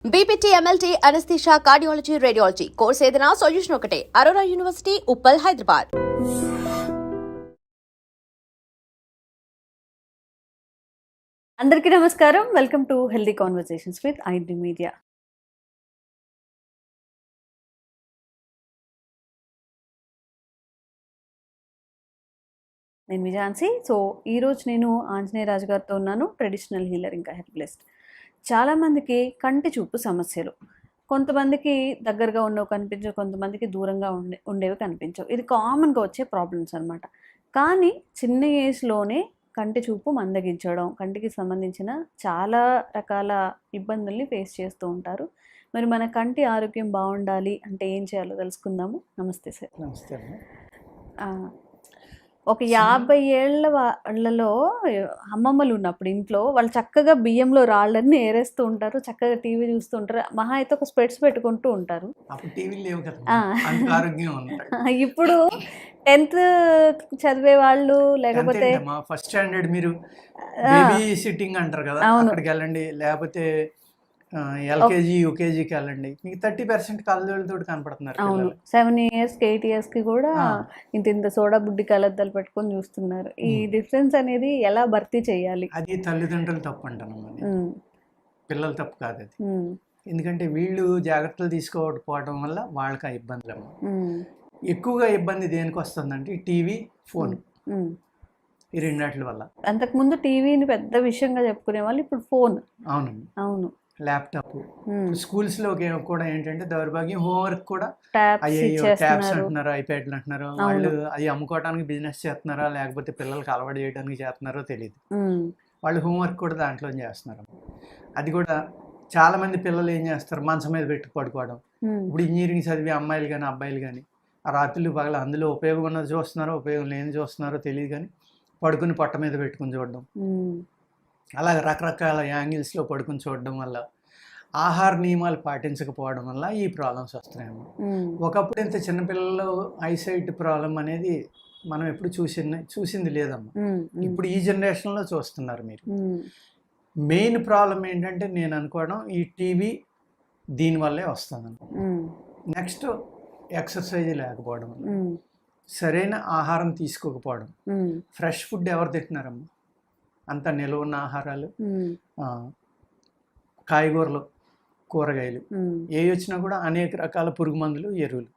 BPT, MLT, anaesthesia, cardiology, radiology course ఏదైనా solution ఒకటే. Aurora university, Uppal, Hyderabad. అందరికీ నమస్కారం. Welcome to healthy conversations with ఐడ్రీ media. నేను విజాన్సీ. సో ఈరోజు నేను ఆంజనేయ రాజు గారితో ఉన్నాను, ట్రెడిషనల్ హీలర్ ఇంకా హెర్బలిస్ట్. చాలామందికి కంటి చూపు సమస్యలు, కొంతమందికి దగ్గరగా ఉన్నవి కనిపించవు, కొంతమందికి దూరంగా ఉండేవి కనిపించవు. ఇది కామన్గా వచ్చే ప్రాబ్లమ్స్ అనమాట. కానీ చిన్న ఏజ్లోనే కంటి చూపు మందగించడం, కంటికి సంబంధించిన చాలా రకాల ఇబ్బందుల్ని ఫేస్ చేస్తూ ఉంటారు. మరి మన కంటి ఆరోగ్యం బాగుండాలి అంటే ఏం చేయాలో తెలుసుకుందాము. నమస్తే సార్. నమస్తే. ఒక 50 ఏళ్ల వాళ్ళలో అమ్మమ్మలు ఉన్నప్పుడు ఇంట్లో వాళ్ళు చక్కగా బియ్యంలో రాళ్ళన్నీ ఏరేస్తూ ఉంటారు, చక్కగా టీవీ చూస్తూ ఉంటారు, మహా అయితే ఒక స్పెట్స్ పెట్టుకుంటూ ఉంటారు. ఇప్పుడు 10th చదివే వాళ్ళు లేకపోతే ఫస్ట్ స్టాండర్డ్ మీరు బేబీ సిట్టింగ్ అంటారు కదా, అక్కడికి వెళ్ళండి, లేకపోతే ఎల్కేజీ యూకేజీకి వెళ్ళండి, మీకు 30% కళ్ళజోళ్ళతో కనపడుతున్నారు. అవును, 7 years 8 years కూడా ఇంత సోడా బుడ్డి కళ్ళద్దాలు పెట్టుకొని చూస్తున్నారు. ఈ డిఫరెన్స్ అనేది ఎలా భర్తీ చేయాలి? అది తల్లిదండ్రులు తప్పు అంటాను, పిల్లలు తప్పు కాదు అది. ఎందుకంటే వీళ్ళు జాగ్రత్తలు తీసుకోకపోవడం వల్ల వాళ్ళకి ఆ ఇబ్బందులు. ఎక్కువగా ఇబ్బంది దేనికి వస్తుందంటే టీవీ, ఫోన్, ఈ రెండాటి వల్ల. అంతకుముందు టీవీని పెద్ద విషయంగా చెప్పుకునే వాళ్ళు, ఇప్పుడు ఫోన్. అవునండి, అవును, ల్యాప్టాప్. స్కూల్స్ లో కూడా ఏంటంటే దౌర్భాగ్యం, హోంవర్క్ కూడా ట్యాబ్స్ అంటున్నారు, ఐప్యాడ్లు అంటున్నారు. వాళ్ళు అది అమ్ముకోవడానికి బిజినెస్ చేస్తున్నారా లేకపోతే పిల్లలకి అలవాటు చేయడానికి చేస్తున్నారో తెలియదు. వాళ్ళు హోంవర్క్ కూడా దాంట్లో చేస్తున్నారు. అది కూడా చాలా మంది పిల్లలు ఏం చేస్తారు, మంచం మీద పెట్టి పడుకోవడం. ఇప్పుడు ఇంజనీరింగ్ చదివే అమ్మాయిలు కానీ అబ్బాయిలు కానీ ఆ రాత్రులు పగల అందులో ఉపయోగం ఉన్నది చూస్తున్నారో ఉపయోగం లేని చూస్తున్నారో తెలియదు, కానీ పడుకుని పొట్ట మీద పెట్టుకుని చూడడం, అలాగే రకరకాల యాంగిల్స్లో పడుకుని చూడడం వల్ల, ఆహార నియమాలు పాటించకపోవడం వల్ల ఈ ప్రాబ్లమ్స్ వస్తున్నాయమ్మా. ఒకప్పుడు ఇంత చిన్నపిల్లలు ఐసైట్ ప్రాబ్లం అనేది మనం ఎప్పుడు చూసింది లేదమ్మా. ఇప్పుడు ఈ జనరేషన్లో చూస్తున్నారు మీరు. మెయిన్ ప్రాబ్లం ఏంటంటే నేను అనుకోవడం ఈ టీవీ దీనివల్లే వస్తుందమ్మా. నెక్స్ట్ ఎక్సర్సైజ్ లేకపోవడం వల్ల, సరైన ఆహారం తీసుకోకపోవడం. ఫ్రెష్ ఫుడ్ ఎవరు తింటున్నారమ్మా? అంత నిల్వ ఉన్న ఆహారాలు, కాయగూరలు, కూరగాయలు ఏ వచ్చినా కూడా అనేక రకాల పురుగు మందులు, ఎరువులు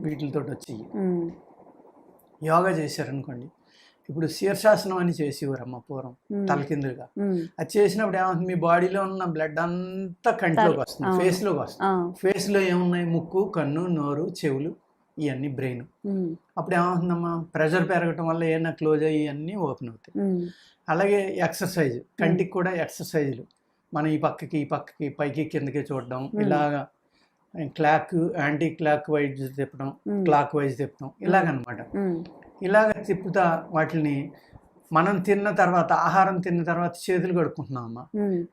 వీటితో వచ్చి యోగా చేశారనుకోండి. ఇప్పుడు శీర్షాసనం అని చేసేవారమ్మ పూర్వం, తలకిందులుగా. అది చేసినప్పుడు ఏమవుతుంది, మీ బాడీలో ఉన్న బ్లడ్ అంతా కంటిలోకి వస్తుంది, ఫేస్లోకి వస్తుంది. ఫేస్లో ఏమున్నాయి, ముక్కు, కన్ను, నోరు, చెవులు, ఇవన్నీ బ్రెయిన్. అప్పుడు ఏమవుతుందమ్మా, ప్రెషర్ పెరగటం వల్ల ఏమైనా క్లోజ్ అయ్యి ఇవన్నీ ఓపెన్ అవుతాయి. అలాగే ఎక్సర్సైజ్, కంటికి కూడా ఎక్సర్సైజులు, మనం ఈ పక్కకి పైకి కిందకి చూడడం, ఇలాగా యాంటీ క్లాక్ వైజ్ తిప్పడం, క్లాక్ వైజ్ తిప్పడం, ఇలాగనమాట. ఇలాగ తిప్పుతా వాటిని మనం తిన్న తర్వాత, ఆహారం తిన్న తర్వాత చేతులు కడుక్కుంటున్నాం అమ్మ.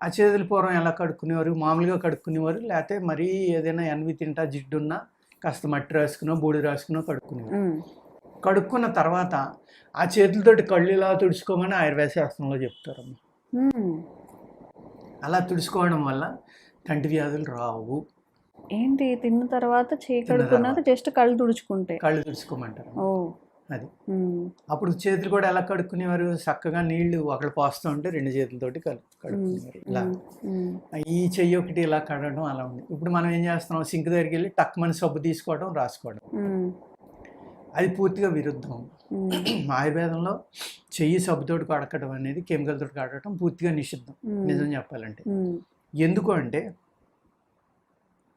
ఆ చేతులు పూర్వం ఎలా కడుక్కునేవారు, మామూలుగా కడుక్కునేవారు, లేకపోతే మరీ ఏదైనా ఎన్వి తింటా జిడ్డున్నా కాస్త మట్టి రాసుకునో బూడి రాసుకునో కడుక్కునేవారు. కడుక్కున్న తర్వాత ఆ చేతులతోటి కళ్ళు ఇలా తుడుచుకోమని ఆయుర్వేద శాస్త్రంలో చెప్తారమ్మా. అలా తుడుచుకోవడం వల్ల కంటి వ్యాధులు రావు. ఏంటి, తిన్న తర్వాత కడుక్కున్నాక జస్ట్ కళ్ళు తుడుచుకోమంటారు. అది అప్పుడు చేతులు కూడా ఎలా కడుక్కునేవారు, చక్కగా నీళ్లు ఒకళ్ళు పోస్తూ ఉంటే 2 చేతులతోటి కడుక్కునేవారు. ఇలా ఈ చెయ్యి ఒకటి ఇలా కడగడం అలా ఉంది. ఇప్పుడు మనం ఏం చేస్తున్నాం, సింక్ దగ్గరికి వెళ్ళి టక్మని సబ్బు తీసుకోవడం, రాసుకోవడం. అది పూర్తిగా విరుద్ధం. ఆయుర్వేదంలో చెయ్యి సబ్బుతోటి కడగడం అనేది, కెమికల్ తోటి కడగడం పూర్తిగా నిషిద్ధం నిజం చెప్పాలంటే. ఎందుకు అంటే,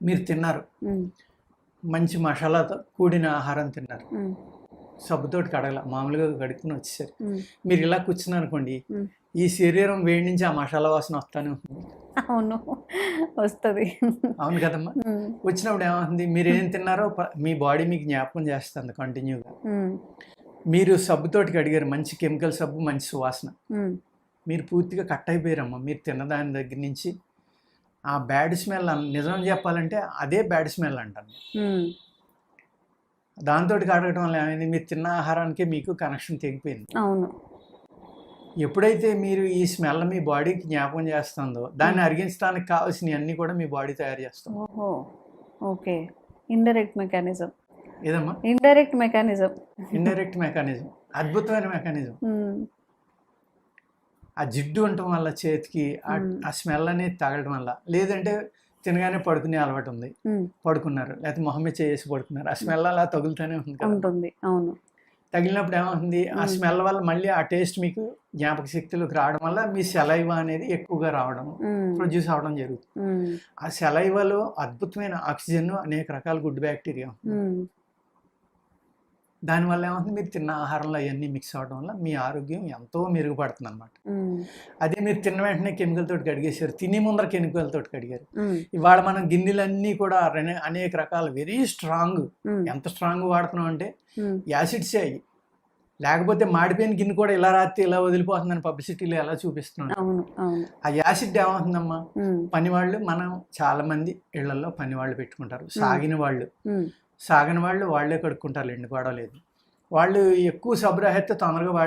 మీరు తిన్నారు, మంచి మసాలాతో కూడిన ఆహారం తిన్నారు, సబ్బుతోటి కడగల, మామూలుగా కడుక్కుని వచ్చేసరి మీరు ఇలా కూర్చున్నారు అనుకోండి, ఈ శరీరం వేడి నుంచి ఆ మసాలా వాసన వస్తానే ఉంటుంది. అవును, వస్తుంది. అవును కదమ్మా. వచ్చినప్పుడు ఏమవుతుంది, మీరు ఏం తిన్నారో మీ బాడీ మీకు జ్ఞాపకం చేస్తుంది కంటిన్యూగా. మీరు సబ్బుతోటి కడిగారు, మంచి కెమికల్ సబ్బు, మంచి సువాసన, మీరు పూర్తిగా కట్ అయిపోయారమ్మా. మీరు తిన్నదాని దగ్గర నుంచి ఆ బ్యాడ్ స్మెల్, నిజం చెప్పాలంటే అదే బ్యాడ్ స్మెల్ అంటాను. దాంతో కడగడం వల్ల ఏమైంది, మీరు తిన్న ఆహారానికి మీకు కనెక్షన్ తెగిపోయింది. అవును, ఎప్పుడైతే మీరు ఈ స్మెల్ మీ బాడీకి జ్ఞాపకం చేస్తుందో దాన్ని అరిగించడానికి కావాల్సినవి అన్నీ కూడా మీ బాడీ తయారు చేస్తాం. ఓహో, ఓకే. Indirect mechanism. ఏదమ్మా? Indirect mechanism. ఇండైరెక్ట్ మెకానిజం, అద్భుతమైన మెకానిజం. ఆ జిడ్డు ఉండటం వల్ల చేతికి ఆ స్మెల్ అనేది తగలడం వల్ల, లేదంటే తినగానే పడుకునే అలవాటు ఉంది, పడుకున్నారు, లేకపోతే మొహం మీద చేసి పడుకున్నారు, ఆ స్మెల్ అలా తగులుతూనే ఉంటుంది. అవును. తగిలినప్పుడు ఏమవుతుంది, ఆ స్మెల్ వల్ల మళ్ళీ ఆ టేస్ట్ మీకు జ్ఞాపక శక్తిలోకి రావడం వల్ల మీ సెలైవా అనేది ఎక్కువగా రావడం, ప్రొడ్యూస్ అవడం జరుగుతుంది. ఆ సెలైవాలో అద్భుతమైన ఆక్సిజన్, అనేక రకాల గుడ్ బ్యాక్టీరియా, దానివల్ల ఏమవుతుంది, మీరు తిన్న ఆహారంలో అవన్నీ మిక్స్ అవ్వడం వల్ల మీ ఆరోగ్యం ఎంతో మెరుగుపడుతుంది అనమాట. అదే మీరు తిన్న వెంటనే కెమికల్ తోటి కడిగేశారు, తిని ముందర కెమికల్ తోటి కడిగారు. ఇవాళ మనం గిన్నెలన్నీ కూడా అనేక రకాల వెరీ స్ట్రాంగ్, ఎంత స్ట్రాంగ్ వాడుతున్నాం అంటే యాసిడ్సే అయ్యి, లేకపోతే మాడిపోయిన గిన్నె కూడా ఇలా రాస్తే ఇలా వదిలిపోతుందని పబ్లిసిటీలో ఎలా చూపిస్తున్నాం. ఆ యాసిడ్ ఏమవుతుందమ్మా, పనివాళ్ళు, మనం చాలా మంది ఇళ్లలో పనివాళ్ళు పెట్టుకుంటారు, సాగిన వాళ్ళు వాళ్ళే కడుక్కుంటారు, ఎండుకోవడం వాళ్ళు ఎక్కువ సబ్బు రాస్తే తొందరగా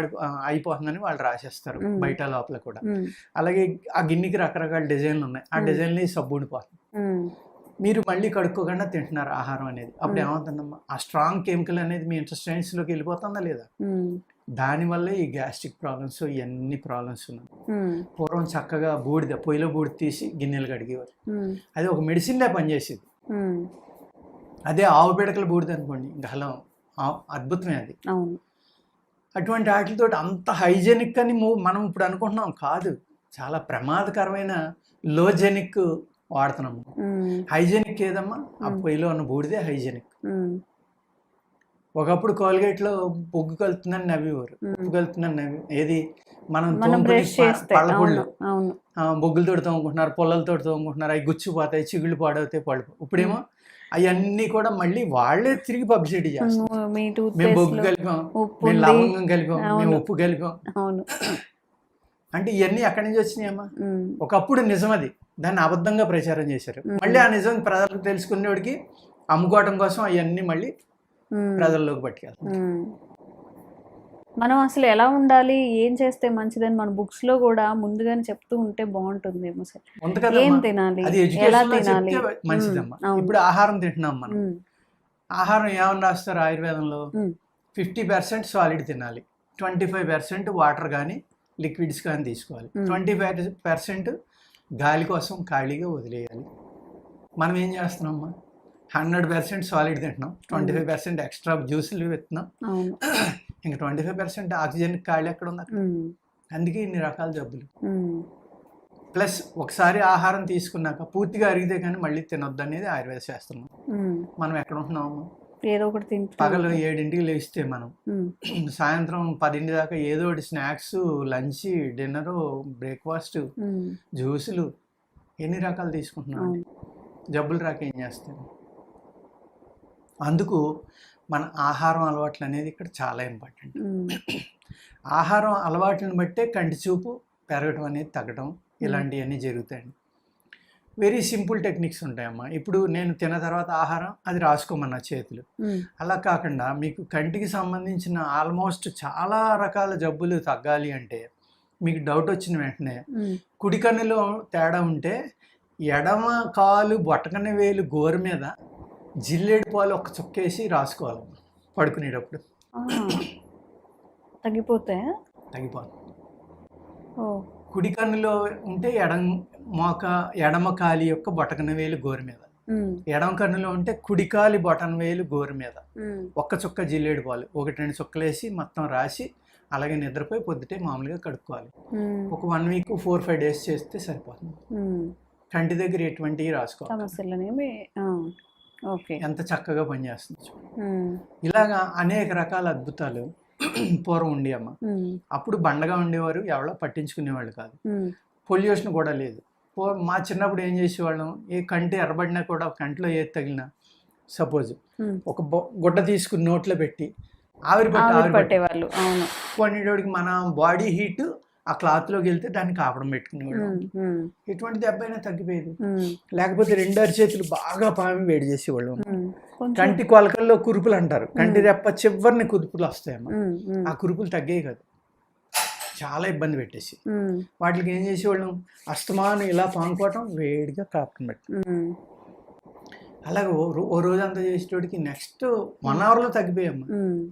అయిపోతుందని వాళ్ళు రాసేస్తారు బయట లోపల కూడా. అలాగే ఆ గిన్నెకి రకరకాల డిజైన్లు ఉన్నాయి, ఆ డిజైన్లు సబ్బు ఉండిపోతుంది. మీరు మళ్ళీ కడుక్కోకుండా తింటున్నారు ఆహారం అనేది, అప్పుడు ఏమవుతుందమ్మా, ఆ స్ట్రాంగ్ కెమికల్ అనేది మీ ఇంటెస్టైన్స్లోకి వెళ్ళిపోతుందా లేదా? దానివల్లే ఈ గ్యాస్ట్రిక్ ప్రాబ్లమ్స్, ఇవన్నీ ప్రాబ్లమ్స్ ఉన్నాయి. పూర్వం చక్కగా పొయ్యిలో బూడిద తీసి గిన్నెలు కడిగేవారు, అది ఒక మెడిసిన్లా పనిచేసేది. అదే ఆవు పిడకల బూడిద అనుకోండి, ఇంకా హలో అద్భుతమే అది. అటువంటి వాటితో అంత హైజెనిక్ అని మనం ఇప్పుడు అనుకుంటున్నాం, కాదు, చాలా ప్రమాదకరమైన లోజెనిక్ వాడుతున్నాము. హైజెనిక్ ఏదమ్మా, ఆ పొయ్యిలో ఉన్న బూడిదే హైజెనిక్. ఒకప్పుడు కోల్గేట్లో బొగ్గు కలుతుందని నవ్వేవారు, ఉప్పు కలుతుందని ఏది మనం పళ్ళపుళ్ళు బొగ్గులతో తోముకుంటున్నారు, పొల్లలతో తోముకుంటున్నారు, అవి గుచ్చిపోతాయి, చిగుళ్ళు పాడవుతాయి పళ్ళు. ఇప్పుడేమో అవన్నీ కూడా మళ్ళీ వాళ్ళే తిరిగి పబ్లిసిటీ చేస్తారు, మేము బొగ్గు కలిపాం, మేము లవంగం కలిపాం, మేము ఉప్పు కలిపాం. అంటే ఇవన్నీ ఎక్కడి నుంచి వచ్చినాయమ్మా? ఒకప్పుడు నిజం, అది దాన్ని అబద్ధంగా ప్రచారం చేశారు, మళ్ళీ ఆ నిజం ప్రజలకు తెలుసుకునేవాడికి అమ్ముకోవడం కోసం అవన్నీ మళ్ళీ ప్రజల్లోకి పట్టుకెళ్తాం. మనం అసలు ఎలా ఉండాలి, ఏం చేస్తే మంచిదని మన బుక్స్ లో కూడా ముందుగానే చెప్తూ ఉంటే బాగుంటుందేమో సార్. ఏం తినాలి, ఎలా తినాలి, మంచిదమ్మా. ఇప్పుడు ఆహారం తింటున్నాం మనం, ఆహారం ఏమని రాస్తారు ఆయుర్వేదంలో, 50% సాలిడ్ తినాలి, 25% వాటర్ కానీ లిక్విడ్స్ కానీ తీసుకోవాలి, 25% గాలి కోసం ఖాళీగా వదిలేయాలి. మనం ఏం చేస్తున్నామమ్మా, 100% సాలిడ్ తింటున్నాం, 25% ఎక్స్ట్రా జ్యూసులు పెడుతున్నాం, ఇంకా 25% ఆక్సిజన్ ఖాళీ ఎక్కడ ఉంది అక్కడ. అందుకే ఇన్ని రకాల జబ్బులు. ప్లస్ ఒకసారి ఆహారం తీసుకున్నాక పూర్తిగా అరిగితే కానీ మళ్ళీ తినొద్దు అనేది ఆయుర్వేద శాస్త్రం. మనం ఎక్కడ ఉంటున్నాము, ఏదో ఒకటి తింటాం. పగలు 7ంటికి లేస్తే మనం సాయంత్రం 10 దాకా ఏదో ఒకటి స్నాక్స్, లంచ్, డిన్నరు, బ్రేక్ఫాస్ట్, జ్యూసులు, ఎన్ని రకాలు తీసుకుంటున్నాం, జబ్బులు రాక ఏం చేస్తాం. అందుకు మన ఆహారం అలవాట్లు అనేది ఇక్కడ చాలా ఇంపార్టెంట్. ఆహారం అలవాట్లను బట్టే కంటి చూపు పెరగడం అనేది తగ్గడం, ఇలాంటివన్నీ జరుగుతాయండి. వెరీ సింపుల్ టెక్నిక్స్ ఉంటాయమ్మా. ఇప్పుడు నేను తిన్న తర్వాత ఆహారం అది రాసుకోమన్నా చేతులు, అలా కాకుండా మీకు కంటికి సంబంధించిన ఆల్మోస్ట్ చాలా రకాల జబ్బులు తగ్గాలి అంటే మీకు డౌట్ వచ్చిన వెంటనే కుడి కన్నులో తేడా ఉంటే ఎడమ కాలు బొటకన వేలు గోరు మీద జిల్లేడు పాలు ఒక చుక్కేసి రాసుకోవాలి పడుకునేటప్పుడు, తగ్గిపోతాయి. కుడి కన్నులో ఉంటే ఎడమ కాలి యొక్క బొటకన వేలు గోరు మీద, ఎడమ కన్నులో ఉంటే కుడి కాలి బొటన వేలు గోరు మీద ఒక్క చుక్క జిల్లేడు పాలు 1-2 చుక్కలేసి మొత్తం రాసి అలాగే నిద్రపోయి పొద్దుటే మామూలుగా కడుక్కోవాలి. ఒక 1 వీక్ 4-5 డేస్ చేస్తే సరిపోతుంది. కంటి దగ్గర ఎటువంటివి రాసుకోవాలి, ఎంత చక్కగా పనిచేస్తుంది. ఇలాగా అనేక రకాల అద్భుతాలు పూర్వం ఉండి అమ్మ. అప్పుడు బండగా ఉండేవారు, ఎవరో పట్టించుకునేవాళ్ళు కాదు, పొల్యూషన్ కూడా లేదు. మా చిన్నప్పుడు ఏం చేసేవాళ్ళం, ఏ కంటి ఎర్రబడినా కూడా కంటిలో ఏది తగిలినా సపోజ్ ఒక గుడ్డ తీసుకుని నోట్లో పెట్టి ఆవిరి పట్టేవాళ్ళు. కొన్నిటికి మన బాడీ హీట్ ఆ క్లాత్లోకి వెళ్తే దాన్ని కాపడం పెట్టుకునేవాడు, ఎటువంటి దెబ్బ అయినా తగ్గిపోయేది. లేకపోతే 2 అరిచేతులు బాగా పామి వేడి చేసేవాళ్ళు. కంటి కొలకల్లో కురుపులు అంటారు, కంటి రెప్ప చివరిని కురుపులు వస్తాయమ్మా, ఆ కురుపులు తగ్గాయి కదా. చాలా ఇబ్బంది పెట్టేసి వాటికి ఏం చేసేవాళ్ళం, అస్తమానం ఇలా పానుకోవటం, వేడిగా కాపటం పెట్టడం. అలాగే ఓ రోజు అంతా చేసేటోడికి నెక్స్ట్ 1 అవర్లో తగ్గిపోయామ్మా.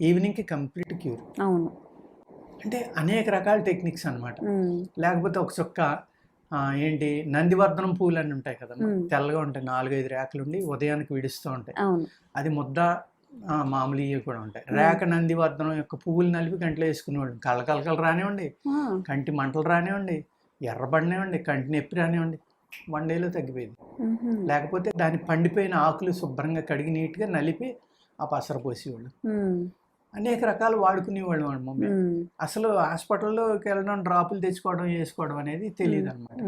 ఈవినింగ్కి కంప్లీట్ క్యూర్. అవును, అంటే అనేక రకాల టెక్నిక్స్ అనమాట. లేకపోతే ఒక చుక్క ఏంటి నందివర్ధనం పూలు అని ఉంటాయి కదా, తెల్లగా ఉంటాయి, 4-5 రేఖలు ఉండి ఉదయానికి విడుస్తూ ఉంటాయి. అది ముద్ద మామూలు ఇవి కూడా ఉంటాయి. రేఖ నందివర్ధనం యొక్క పువ్వులు నలిపి కంట్లో వేసుకునేవాళ్ళు. కలకలకలు రానివ్వండి, కంటి మంటలు రానివ్వండి, ఎర్రబడినివ్వండి, కంటి నొప్పి రానివ్వండి, 1 డేలో తగ్గిపోయింది. లేకపోతే దాని పండిపోయిన ఆకులు శుభ్రంగా కడిగి నీట్గా నలిపి ఆ పసర పోసేవాళ్ళు. అనేక రకాలు వాడుకునేవాళ్ళు వాళ్ళ మమ్మీ. అసలు హాస్పిటల్లోకి వెళ్ళడం, డ్రాపులు తెచ్చుకోవడం, వేసుకోవడం అనేది తెలియదు అనమాట.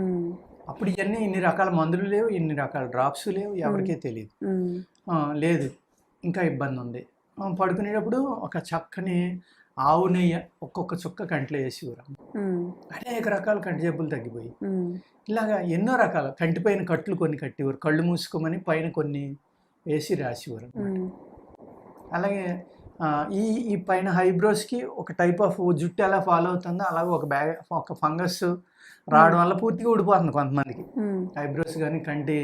అప్పుడు ఇవన్నీ ఇన్ని రకాల మందులు లేవు, ఇన్ని రకాల డ్రాప్స్ లేవు, ఎవరికీ తెలియదు. లేదు ఇంకా ఇబ్బంది ఉంది, పడుకునేటప్పుడు ఒక చక్కని ఆవు నెయ్యి ఒక్కొక్క చుక్క కంట్లో వేసేవారు. అనేక రకాల కంటి జబ్బులు తగ్గిపోయి ఇలాగా ఎన్నో రకాల కంటిపైన కట్లు కొన్ని కట్టేవారు, కళ్ళు మూసుకోమని పైన కొన్ని వేసి రాసేవారు. అలాగే ఈ పైన హైబ్రోస్కి ఒక టైప్ ఆఫ్ జుట్టు ఎలా ఫాలో అవుతుందో అలాగే ఒక ఫంగస్ రావడం వల్ల పూర్తిగా ఊడిపోతుంది కొంతమందికి. హైబ్రోస్ కానీ కంటి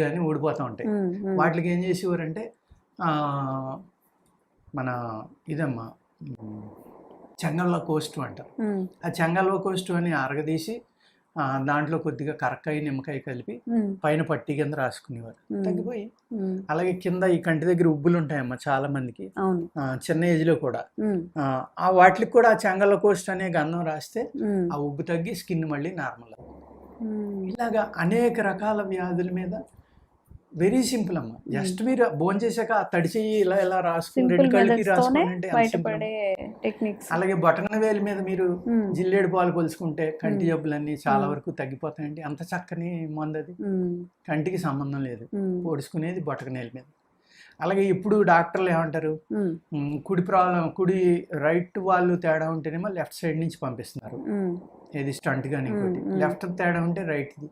కానీ ఊడిపోతూ ఉంటాయి. వాటికి ఏం చేసేవారంటే మన ఇదమ్మా చెంగల్వ కోస్టు అంటారు. ఆ చెంగల్వ కోస్టు అని అరగదీసి దాంట్లో కొద్దిగా కరక్కాయ నిమ్మకాయ కలిపి పైన పట్టి కింద రాసుకునేవారు, తగ్గిపోయి. అలాగే కింద ఈ కంటి దగ్గర ఉబ్బులు ఉంటాయమ్మా చాలా మందికి, చిన్న ఏజ్ లో కూడా. ఆ వాటికి కూడా ఆ చెంగల్వ కోస్ట్ అనే గంధం రాస్తే ఆ ఉబ్బు తగ్గి స్కిన్ మళ్ళీ నార్మల్. ఇలాగా అనేక రకాల వ్యాధుల మీద వెరీ సింపుల్ అమ్మా. జస్ట్ మీరు భోజనం చేశాక తడి చెయ్యి ఇలా ఇలా రాసుకుని 2 కలిపి రాసుకుంటే. అలాగే బటన్ వేలు మీద మీరు జిల్లేడు పాలు కొలుసుకుంటే కంటి జబ్బులన్నీ చాలా వరకు తగ్గిపోతాయండి. అంత చక్కని మందు అది, కంటికి సంబంధం లేదు, పొడుచుకునేది బొటకనేల మీద. అలాగే ఇప్పుడు డాక్టర్లు ఏమంటారు, కుడి రైట్ వాళ్ళు తేడా ఉంటేనేమో లెఫ్ట్ సైడ్ నుంచి పంపిస్తున్నారు, ఏది స్టంట్ కానీ ఇంకోటి. లెఫ్ట్ తేడా ఉంటే రైట్ది.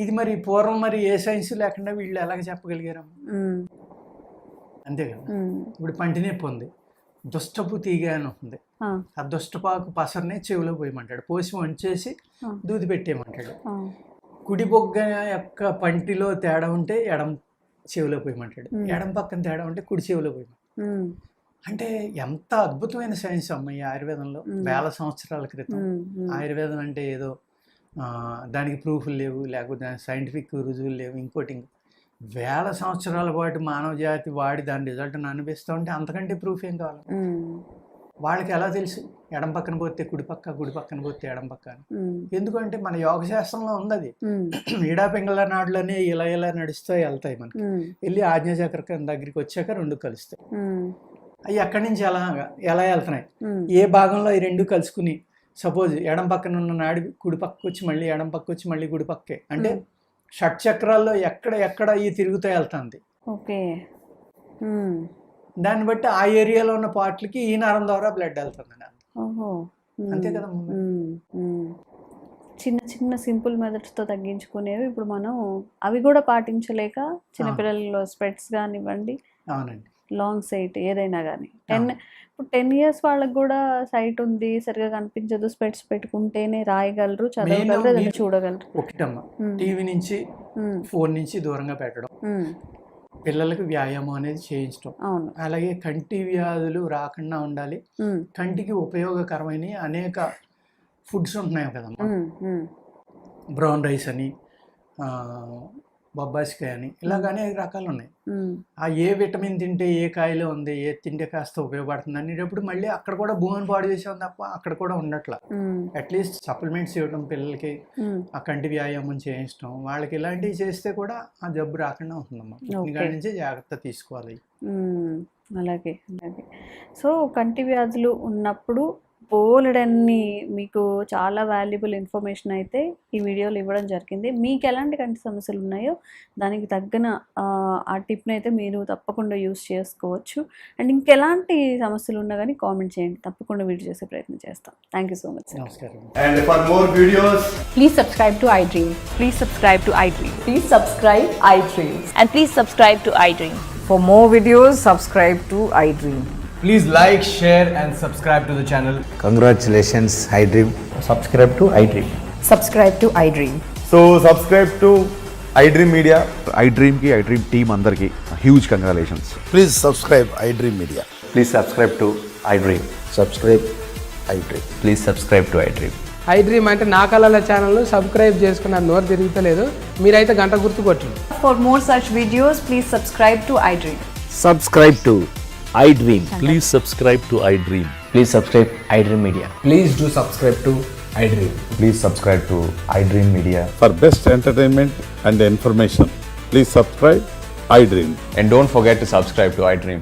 ఇది మరి పూర్వం మరి ఏ సైన్స్ లేకుండా వీళ్ళు ఎలాగ చెప్పగలిగారమ్మ? అంతే కదా. ఇప్పుడు పంటి నొప్పి ఉంది, దుష్టపు తీగ అని ఉంటుంది, ఆ దుష్టపాకు పసరనే చెవిలో పోయమంటాడు, పోసి వంచేసి దూది పెట్టేయమంటాడు. కుడి బొగ్గ యొక్క పంటిలో తేడా ఉంటే ఎడం చెవిలో పోయమంటాడు, ఎడం పక్కన తేడా ఉంటే కుడి చెవిలో పోయమంటాడు. అంటే ఎంత అద్భుతమైన సైన్స్ అమ్మ ఈ ఆయుర్వేదంలో. 1000 సంవత్సరాల క్రితం ఆయుర్వేదం అంటే ఏదో దానికి ప్రూఫ్లు లేవు, లేకపోతే దానికి సైంటిఫిక్ రుజువులు లేవు, ఇంకోటి 1000 సంవత్సరాల పాటు మానవ జాతి వాడి దాని రిజల్ట్ని అనిపిస్తూ ఉంటే అంతకంటే ప్రూఫ్ ఏం కావాలి? వాళ్ళకి ఎలా తెలుసు ఎడం పక్కన పోతే కుడి పక్క, కుడి పక్కన పోతే ఎడం పక్క అని? ఎందుకంటే మన యోగ శాస్త్రంలో ఉంది అది. ఈడా పింగళ నాడులోనే ఇలా ఇలా నడుస్తూ వెళ్తాయి, మనకి వెళ్ళి ఆజ్ఞాచక్రం దగ్గరికి వచ్చాక 2 కలుస్తాయి. అవి ఎక్కడి నుంచి ఎలా వెళ్తున్నాయి, ఏ భాగంలో ఈ 2 కలుసుకుని, సపోజ్ ఎడం పక్కన ఉన్న నాడి కుడి పక్కకు వచ్చి మళ్ళీ ఎడం పక్క వచ్చి మళ్ళీ కుడి పక్కే, అంటే షట్చక్రాల్లో ఎక్కడ ఈ తిరుగుతూ వెళ్తుంది. దాన్ని బట్టి ఆ ఏరియాలో ఉన్న పార్ట్లకి ఈ నరం ద్వారా బ్లడ్ వెళ్తుంది. అంతే కదా. చిన్న చిన్న సింపుల్ మెథడ్స్తో తగ్గించుకునేవి ఇప్పుడు మనం అవి కూడా పాటించలేక చిన్నపిల్లల్లో స్పెట్స్ కానివ్వండి, అవునండి, లాంగ్ సైట్ ఏదైనా కానీ 10 years వాళ్ళకి కూడా సైట్ ఉంది, సరిగా కనిపించదు, స్పెట్స్ పెట్టుకుంటేనే రాయగలరు, చదవగలరు, ఏదైనా చూడగలరు. ఒకటమ్మా, టీవీ నుంచి ఫోన్ నుంచి దూరంగా పెట్టడం, పిల్లలకు వ్యాయామం అనేది చేయించడం. అలాగే కంటి వ్యాధులు రాకుండా ఉండాలి, కంటికి ఉపయోగకరమైన అనేక ఫుడ్స్ ఉంటున్నాయి కదమ్మా. బ్రౌన్ రైస్ అని, బొబ్బాసికాయ అని, ఇలాగ అనేక రకాలు ఉన్నాయి. ఆ ఏ విటమిన్ తింటే ఏ కాయలో ఉంది, ఏ తింటే కాస్త ఉపయోగపడుతుంది అనేటప్పుడు మళ్ళీ అక్కడ కూడా భూమిని పాడు చేసాం తప్ప అక్కడ కూడా ఉండట్లా. అట్లీస్ట్ సప్లిమెంట్స్ ఇవ్వడం పిల్లలకి, ఆ కంటి వ్యాయామం చేయించడం, వాళ్ళకి ఇలాంటివి చేస్తే కూడా ఆ జబ్బు రాకుండా ఉంటుందమ్మా. ఇంటి నుంచి జాగ్రత్త తీసుకోవాలి. అలాగే. సో కంటి వ్యాధులు ఉన్నప్పుడు బోలెడన్ని మీకు చాలా వాల్యుబుల్ ఇన్ఫర్మేషన్ అయితే ఈ వీడియోలో ఇవ్వడం జరిగింది. మీకు ఎలాంటి కంటి సమస్యలు ఉన్నాయో దానికి తగ్గన ఆ టిప్ని అయితే మీరు తప్పకుండా యూస్ చేసుకోవచ్చు. అండ్ ఇంకెలాంటి సమస్యలు ఉన్నా కానీ కామెంట్ చేయండి, తప్పకుండా వీడియో చేసే ప్రయత్నం చేస్తాం. Thank you so much. నమస్కారం. And for more videos, please subscribe to iDream. Please subscribe to iDream. Please subscribe iDream. And please subscribe to iDream. For more videos, subscribe to iDream. Please like, share, and subscribe to the channel. Congratulations, iDream. Subscribe to iDream. Subscribe to iDream. So subscribe to iDream Media. iDream team అందరికి huge congratulations. Please subscribe iDream Media. Please subscribe to iDream. Subscribe iDream. Please subscribe to iDream. iDream అంటే నా కళల ఛానల్ను subscribe చేసుకున్న నోరు తిరుగుతలేదు, మీరైతే గంట గుర్తు కొట్టండి. For more such videos, please subscribe to iDream. Subscribe to iDream. Please subscribe to iDream. Please subscribe iDream Media. Please do subscribe to iDream. Please subscribe to iDream Media. For best entertainment and information, please subscribe iDream. And don't forget to subscribe to iDream.